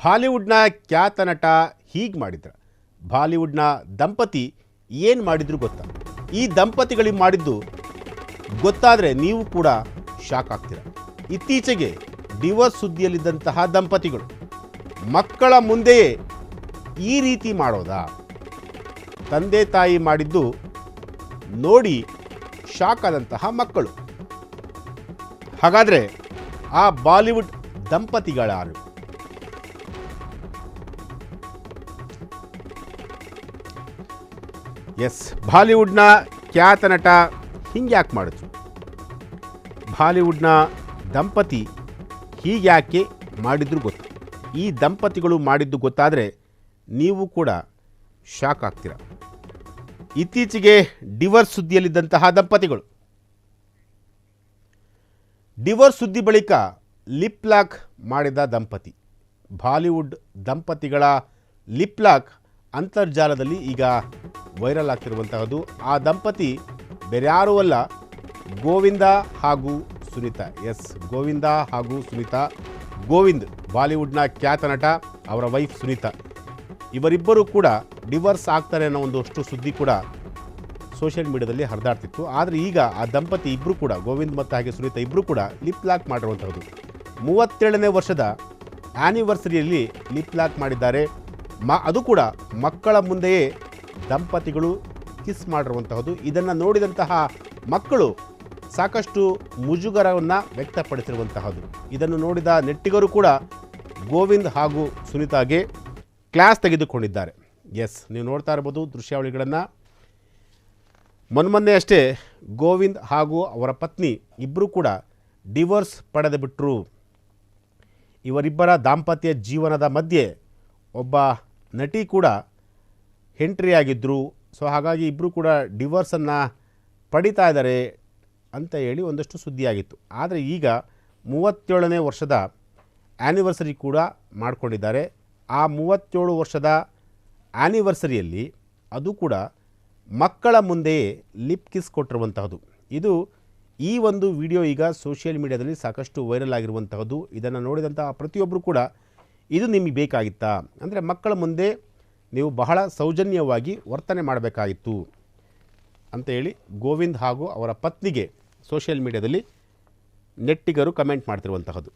ಬಾಲಿವುಡ್ನ ಖ್ಯಾತ ನಟ ಹೀಗೆ ಮಾಡಿದ್ರು. ಬಾಲಿವುಡ್ನ ದಂಪತಿ ಏನು ಮಾಡಿದ್ರು ಗೊತ್ತಾ? ಈ ದಂಪತಿಗಳಿಗೆ ಮಾಡಿದ್ದು ಗೊತ್ತಾದರೆ ನೀವು ಕೂಡ ಶಾಕ್ ಆಗ್ತೀರ. ಇತ್ತೀಚೆಗೆ ಡಿವೋರ್ಸ್ ಸುದ್ದಿಯಲ್ಲಿದ್ದಂತಹ ದಂಪತಿಗಳು ಮಕ್ಕಳ ಮುಂದೆಯೇ ಈ ರೀತಿ ಮಾಡೋದಾ? ತಂದೆ ತಾಯಿ ಮಾಡಿದ್ದು ನೋಡಿ ಶಾಕ್ ಆದಂತಹ ಮಕ್ಕಳು. ಹಾಗಾದರೆ ಆ ಬಾಲಿವುಡ್ ದಂಪತಿಗಳಾರು? ಎಸ್, ಬಾಲಿವುಡ್ನ ಖ್ಯಾತ ನಟ ಹಿಂಗ್ಯಾಕೆ ಮಾಡಿದ್ರು? ಬಾಲಿವುಡ್ನ ದಂಪತಿ ಹೀಗ್ಯಾಕೆ ಮಾಡಿದ್ರು ಗೊತ್ತು? ಈ ದಂಪತಿಗಳು ಮಾಡಿದ್ದು ಗೊತ್ತಾದರೆ ನೀವು ಕೂಡ ಶಾಕ್ ಆಗ್ತೀರ. ಇತ್ತೀಚೆಗೆ ಡಿವೋರ್ಸ್ ಸುದ್ದಿಯಲ್ಲಿದ್ದಂತಹ ದಂಪತಿಗಳು ಡಿವೋರ್ಸ್ ಸುದ್ದಿ ಬಳಿಕ ಲಿಪ್ ಲಾಕ್ ಮಾಡಿದ ದಂಪತಿ. ಬಾಲಿವುಡ್ ದಂಪತಿಗಳ ಲಿಪ್ ಲಾಕ್ ಅಂತರ್ಜಾಲದಲ್ಲಿ ಈಗ ವೈರಲ್ ಆಗ್ತಿರುವಂತಹದ್ದು. ಆ ದಂಪತಿ ಬೇರ್ಯಾರೂ ಅಲ್ಲ, ಗೋವಿಂದ ಹಾಗೂ ಸುನೀತಾ. ಎಸ್, ಗೋವಿಂದ ಹಾಗೂ ಸುನೀತಾ. ಗೋವಿಂದ್ ಬಾಲಿವುಡ್ನ ಖ್ಯಾತ ನಟ, ಅವರ ವೈಫ್ ಸುನೀತಾ. ಇವರಿಬ್ಬರೂ ಕೂಡ ಡಿವೋರ್ಸ್ ಆಗ್ತಾರೆ ಅನ್ನೋ ಒಂದಷ್ಟು ಸುದ್ದಿ ಕೂಡ ಸೋಷಿಯಲ್ ಮೀಡಿಯಾದಲ್ಲಿ ಹರಿದಾಡ್ತಿತ್ತು. ಆದರೆ ಈಗ ಆ ದಂಪತಿ ಇಬ್ಬರು ಕೂಡ, ಗೋವಿಂದ್ ಮತ್ತು ಹಾಗೆ ಸುನೀತಾ ಇಬ್ಬರು ಕೂಡ ಲಿಪ್ ಲಾಕ್ ಮಾಡಿರುವಂಥದ್ದು. 37ನೇ ವರ್ಷದ ಆ್ಯನಿವರ್ಸರಿಯಲ್ಲಿ ಲಿಪ್ ಲಾಕ್ ಮಾಡಿದ್ದಾರೆ. ಅದು ಕೂಡ ಮಕ್ಕಳ ಮುಂದೆಯೇ ದಂಪತಿಗಳು ಕಿಸ್ ಮಾಡಿರುವಂತಹದ್ದು. ಇದನ್ನು ನೋಡಿದಂತಹ ಮಕ್ಕಳು ಸಾಕಷ್ಟು ಮುಜುಗರವನ್ನು ವ್ಯಕ್ತಪಡಿಸಿರುವಂತಹದ್ದು. ಇದನ್ನು ನೋಡಿದ ನೆಟ್ಟಿಗರು ಕೂಡ ಗೋವಿಂದ್ ಹಾಗೂ ಸುನೀತಾಗೆ ಕ್ಲಾಸ್ ತೆಗೆದುಕೊಂಡಿದ್ದಾರೆ. ಎಸ್, ನೀವು ನೋಡ್ತಾ ಇರ್ಬೋದು ದೃಶ್ಯಾವಳಿಗಳನ್ನು. ಮೊನ್ನೆ ಅಷ್ಟೇ ಗೋವಿಂದ್ ಹಾಗೂ ಅವರ ಪತ್ನಿ ಇಬ್ಬರೂ ಕೂಡ ಡಿವೋರ್ಸ್ ಪಡೆದು ಬಿಟ್ಟರು. ಇವರಿಬ್ಬರ ದಾಂಪತ್ಯ ಜೀವನದ ಮಧ್ಯೆ ಒಬ್ಬ ನಟಿ ಕೂಡ ಎಂಟ್ರಿ ಆಗಿದ್ದರು. ಸೊ ಹಾಗಾಗಿ ಇಬ್ಬರು ಕೂಡ ಡಿವೋರ್ಸನ್ನು ಪಡಿತಾ ಇದ್ದಾರೆ ಅಂತ ಹೇಳಿ ಒಂದಷ್ಟು ಸುದ್ದಿಯಾಗಿತ್ತು. ಆದರೆ ಈಗ 37ನೇ ವರ್ಷದ ಆ್ಯನಿವರ್ಸರಿ ಕೂಡ ಮಾಡಿಕೊಂಡಿದ್ದಾರೆ. ಆ 37 ವರ್ಷದ ಆ್ಯನಿವರ್ಸರಿಯಲ್ಲಿ ಅದು ಕೂಡ ಮಕ್ಕಳ ಮುಂದೆಯೇ ಲಿಪ್ ಕಿಸ್ ಕೊಟ್ಟಿರುವಂತಹದ್ದು. ಇದು ಈ ಒಂದು ವಿಡಿಯೋ ಈಗ ಸೋಷಿಯಲ್ ಮೀಡಿಯಾದಲ್ಲಿ ಸಾಕಷ್ಟು ವೈರಲ್ ಆಗಿರುವಂತಹದ್ದು. ಇದನ್ನು ನೋಡಿದಂತಹ ಪ್ರತಿಯೊಬ್ಬರು ಕೂಡ ಇದು ನಿಮಗೆ ಬೇಕಾಗಿತ್ತಾ? ಅಂದರೆ ಮಕ್ಕಳ ಮುಂದೆ ನೀವು ಬಹಳ ಸೌಜನ್ಯವಾಗಿ ವರ್ತನೆ ಮಾಡಬೇಕಾಗಿತ್ತು ಅಂತ ಹೇಳಿ ಗೋವಿಂದ್ ಹಾಗೂ ಅವರ ಪತ್ನಿಗೆ ಸೋಷಿಯಲ್ ಮೀಡಿಯಾದಲ್ಲಿ ನೆಟ್ಟಿಗರು ಕಮೆಂಟ್ ಮಾಡ್ತಿರುವಂತಹದ್ದು.